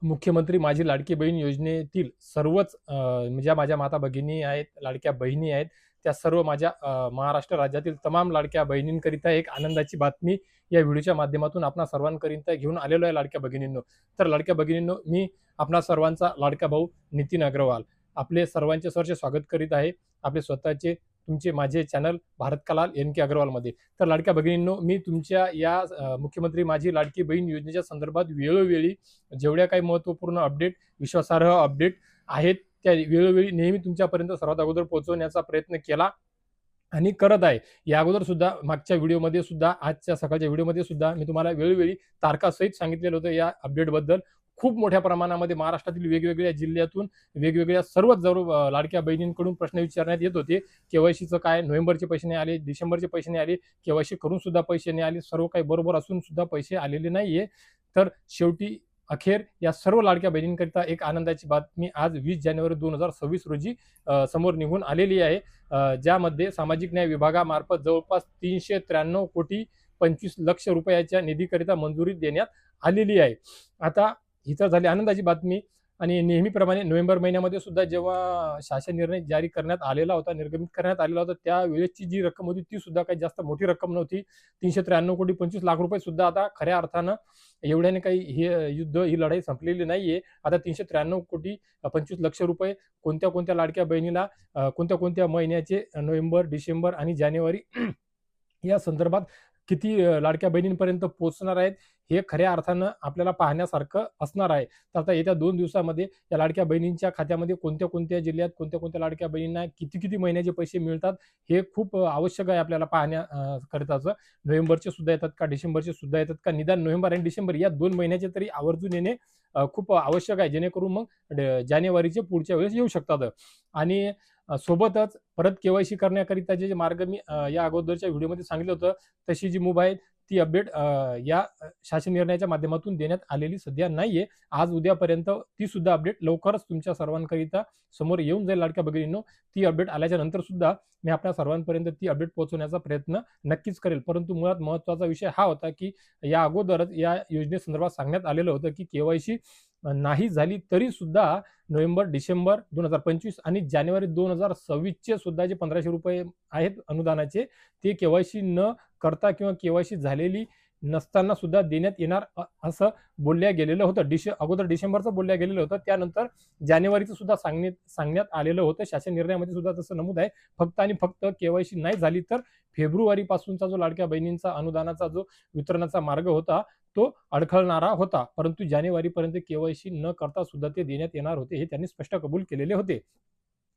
मुख्यमंत्री माझी लाडकी बहीण योजनेतील सर्वच ज्या माझ्या माता भगिनी आहेत, लाडक्या बहिणी आहेत, त्या सर्व माझ्या महाराष्ट्र राज्यातील तमाम लाडक्या बहिणींकरिता एक आनंदाची बातमी या व्हिडिओच्या माध्यमातून आपणा सर्वांकरिता घेऊन आलेलो आहे लाडक्या भगिनींनो. तर लाडक्या भगिनींनो, मी आपणा सर्वांचा लाडका भाऊ नितीन अग्रवाल आपले सर्वांचे सहर्ष स्वागत करीत आहे. आपले स्वतःचे तुमचे माझे चॅनल भारत कलाल NK अग्रवालमध्ये. तर लाडक्या भगिनींनो, मी तुमच्या या मुख्यमंत्री माझी लाडकी बहीण योजनेच्या संदर्भात वेळोवेळी जेवढ्या काही महत्त्वपूर्ण अपडेट, विश्वासार्ह अपडेट आहेत, त्या वेळोवेळी नेहमी तुमच्यापर्यंत सर्वात अगोदर पोहोचवण्याचा प्रयत्न केला आणि करत आहे. या अगोदर सुद्धा मागच्या व्हिडिओमध्ये सुद्धा, आजच्या सकाळच्या व्हिडिओमध्ये सुद्धा मी तुम्हाला वेळोवेळी तारखासहित सांगितलेलं होतं या अपडेटबद्दल. खूप मोठ्या प्रमाणामध्ये महाराष्ट्रातील वेगवेगळ्या जिल्ह्यातून वेगवेगळ्या सर्वच लाडक्या बहिणींकडून प्रश्न विचारण्यात येत होते. केवायसीचं काय, नोव्हेंबरचे पैसे नाही आले, डिसेंबरचे पैसे नाही आले, केवायसी करून सुद्धा पैसे नाही आले, सर्व काही बरोबर असून सुद्धा पैसे आलेले नाहीये. तर शेवटी अखेर या सर्व लाडक्या बहिणींकरिता एक आनंदाची बातमी आज 20 जानेवारी 2026 रोजी समोर निघून आलेली आहे. ज्यामध्ये सामाजिक न्याय विभागामार्फत जवळपास 393 कोटी 25 लक्ष रुपयाच्या निधीकरिता मंजुरी देण्यात आलेली आहे. आता ही तर झाली आनंदाची बातमी. आणि नेहमीप्रमाणे नोव्हेंबर महिन्यामध्ये सुद्धा जेव्हा शासन निर्णय जारी करण्यात आलेला होता, निर्गमित करण्यात आलेला होता, त्यावेळेसची जी रक्कम होती ती सुद्धा काही जास्त मोठी रक्कम नव्हती. 393 कोटी 25 लाख रुपये सुद्धा आता खऱ्या अर्थानं एवढ्याने काही हे युद्ध, ही लढाई संपलेली नाहीये. आता 393 कोटी 25 लक्ष रुपये कोणत्या कोणत्या लाडक्या बहिणीला कोणत्या कोणत्या महिन्याचे नोव्हेंबर, डिसेंबर आणि जानेवारी या संदर्भात किती लाडक्या बहिणींपर्यंत पोहोचणार आहेत, हे खऱ्या अर्थानं आपल्याला पाहण्यासारखं असणार आहे. तर आता येत्या 2 दिवसामध्ये या लाडक्या बहिणींच्या खात्यामध्ये कोणत्या कोणत्या जिल्ह्यात कोणत्या कोणत्या लाडक्या बहिणींना किती किती महिन्याचे पैसे मिळतात, हे खूप आवश्यक आहे आपल्याला पाहण्याकरिताचं. नोव्हेंबरचे सुद्धा येतात का, डिसेंबरचे सुद्धा येतात का, निदान नोव्हेंबर आणि डिसेंबर या 2 महिन्याचे तरी आवर्जून येणे खूप आवश्यक आहे, जेणेकरून मग जानेवारीचे पुढच्या वेळेस येऊ शकतात. आणि सोबतच परत केवायसी करण्याकरिता जे मार्ग मी या अगोदरच्या व्हिडिओमध्ये सांगितलं होतं, तशी जी मूभ आहे ती अपडेट या शासन निर्णयाच्या माध्यमातून देण्यात आलेली सध्या नाहीये. आज उद्यापर्यंत ती सुद्धा अपडेट लवकरच तुमच्या सर्वांकरिता समोर येऊन जाईल लाडक्या भगिनींनो. ती अपडेट आल्याच्या नंतर सुद्धा मी आपल्या सर्वांपर्यंत ती अपडेट पोहोचवण्याचा प्रयत्न नक्कीच करेल. परंतु मुळात महत्त्वाचा विषय हा होता, की या अगोदरच या योजनेसंदर्भात सांगण्यात आलेलं होतं, की केवायसी नाही झाली तरी सुद्धा नोव्हेंबर, डिसेंबर 2025 आणि जानेवारी 2026 चे सुद्धा जे 1500 रुपये आहेत अनुदानाचे, ते केवायसी न करता किंवा केवायसी झालेली नसताना सुद्धा देण्यात येणार असं बोलल्या गेलेलं होतं. अगोदर डिसेंबरचं बोलल्या गेलेलं होतं, त्यानंतर जानेवारीचं सुद्धा सांगण्यात आलेलं होतं. शासन निर्णयामध्ये सुद्धा तसं नमूद आहे. फक्त आणि फक्त केवायसी नाही झाली तर फेब्रुवारीपासूनचा जो लाडक्या बहिणींचा अनुदानाचा जो वितरणाचा मार्ग होता, तो अडखळणारा होता. परंतु जानेवारीपर्यंत केवायसी न करता सुद्धा ते देण्यात येणार होते, हे त्यांनी स्पष्ट कबूल केलेले होते.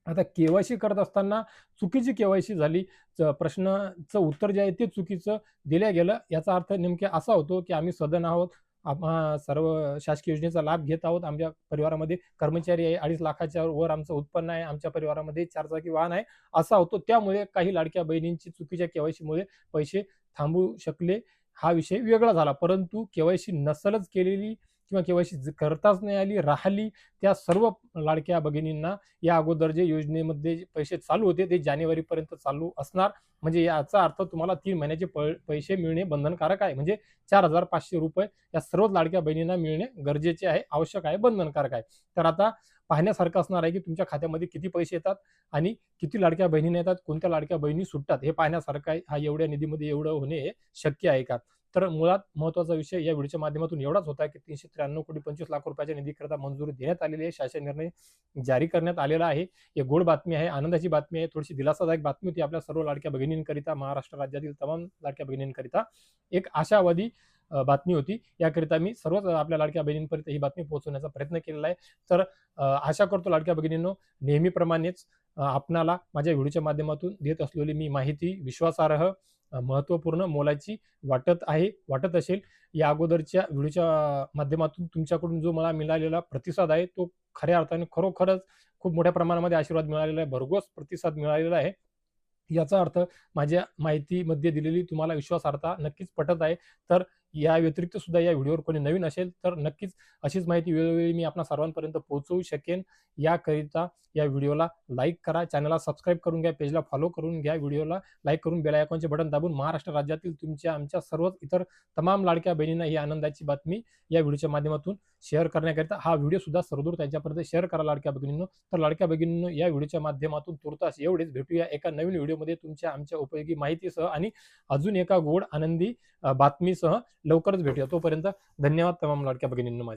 आता केवायसी करत असताना चुकीची केवायसी झाली, प्रश्नाचं उत्तर जे आहे ते चुकीचं दिलं गेलं. याचा अर्थ नेमके असा होतो, की आम्ही सदन आहोत, सर्व शासकीय योजनेचा लाभ घेत आहोत, आमच्या परिवारामध्ये कर्मचारी आहे, 2.5 लाखाच्या वर आमचं उत्पन्न आहे, आमच्या परिवारामध्ये 4 चाकी वाहन आहे, असा होतो. त्यामुळे काही लाडक्या बहिणींची चुकीच्या केवायसीमुळे पैसे थांबू शकले, हा विषय वेगळा झाला. परंतु केवायसी नसलच केलेली किंवा केवायसी करताच नाही आली, राहिली, त्या सर्व लाडक्या भगिनींना या अगोदर जे योजनेमध्ये जे पैसे चालू होते ते जानेवारीपर्यंत चालू असणार. म्हणजे याचा अर्थ तुम्हाला 3 महिन्याचे पैसे मिळणे बंधनकारक आहे. म्हणजे 4,500 रुपये या सर्व लाडक्या बहिणींना मिळणे गरजेचे आहे, आवश्यक आहे, बंधनकारक आहे. तर आता पाहण्यासारखं असणार आहे, की तुमच्या खात्यामध्ये किती पैसे येतात आणि किती लाडक्या बहिणींना येतात, कोणत्या लाडक्या बहिणी सुटतात, हे पाहण्यासारखं आहे. हा एवढ्या निधीमध्ये एवढं होणे हे शक्य आहे का? तर मुळात महत्त्वाचा विषय या व्हिडिओच्या माध्यमातून एवढाच होता, की 393 कोटी 25 लाख रुपयाच्या निधीकरता मंजुरी देण्यात आलेली आहे. शासन निर्णय जारी करण्यात आलेला आहे. एक गोड बातमी आहे, आनंदाची बातमी आहे, थोडीशी दिलासादायक बातमी होती आपल्या सर्व लाडक्या भगिनींकरिता, महाराष्ट्र राज्यातील तमाम लाडक्या भगिनींकरिता. एक आशावादी बातमी होती. याकरिता मी सर्वच आपल्या लाडक्या बहिणींपर्यंत ही बातमी पोहोचवण्याचा प्रयत्न केलेला आहे. तर आशा करतो लाडक्या भगिनींनो, नेहमीप्रमाणेच आपणाला माझ्या व्हिडिओच्या माध्यमातून देत असलेली मी माहिती विश्वासार्ह, महत्त्वपूर्ण, मोलाची वाटत असेल. या अगोदरच्या व्हिडिओच्या माध्यमातून तुमच्याकडून जो मला मिळालेला प्रतिसाद आहे, तो खऱ्या अर्थाने खरोखरच खूप मोठ्या प्रमाणामध्ये आशीर्वाद मिळालेला आहे, भरघोस प्रतिसाद मिळालेला आहे. याचा अर्थ माझ्या माहितीमध्ये दिलेली तुम्हाला विश्वासार्हता नक्कीच पटत आहे. तर या व्यतिरिक्त सुद्धा या व्हिडिओवर कोणी नवीन असेल तर नक्कीच अशीच माहिती वेळोवेळी मी आपणा सर्वांपर्यंत पोहोचवू शकेन. याकरिता या व्हिडिओला लाईक करा, चॅनलला सबस्क्राईब करून घ्या, पेजला फॉलो करून घ्या, व्हिडिओला लाईक करून बेल आयकॉनचे बटन दाबून महाराष्ट्र राज्यातील तुमच्या आमच्या सर्व इतर तमाम लाडक्या बहिणींना ही आनंदाची बातमी या व्हिडिओच्या माध्यमातून शेअर करण्याकरिता हा व्हिडिओ सुद्धा सर्वदूर त्यांच्यापर्यंत शेअर करा लाडक्या भगिनींनो. तर लाडक्या भगिनींनो, या व्हिडिओच्या माध्यमातून तुर्तास एवढेच. भेटूया एका नवीन व्हिडिओमध्ये तुमच्या आमच्या उपयोगी माहितीसह आणि अजून एका गोड आनंदी बातमीसह लवकरच भेटूया. तोपर्यंत धन्यवाद तमाम लाडक्या भगिनींनो माझ्या.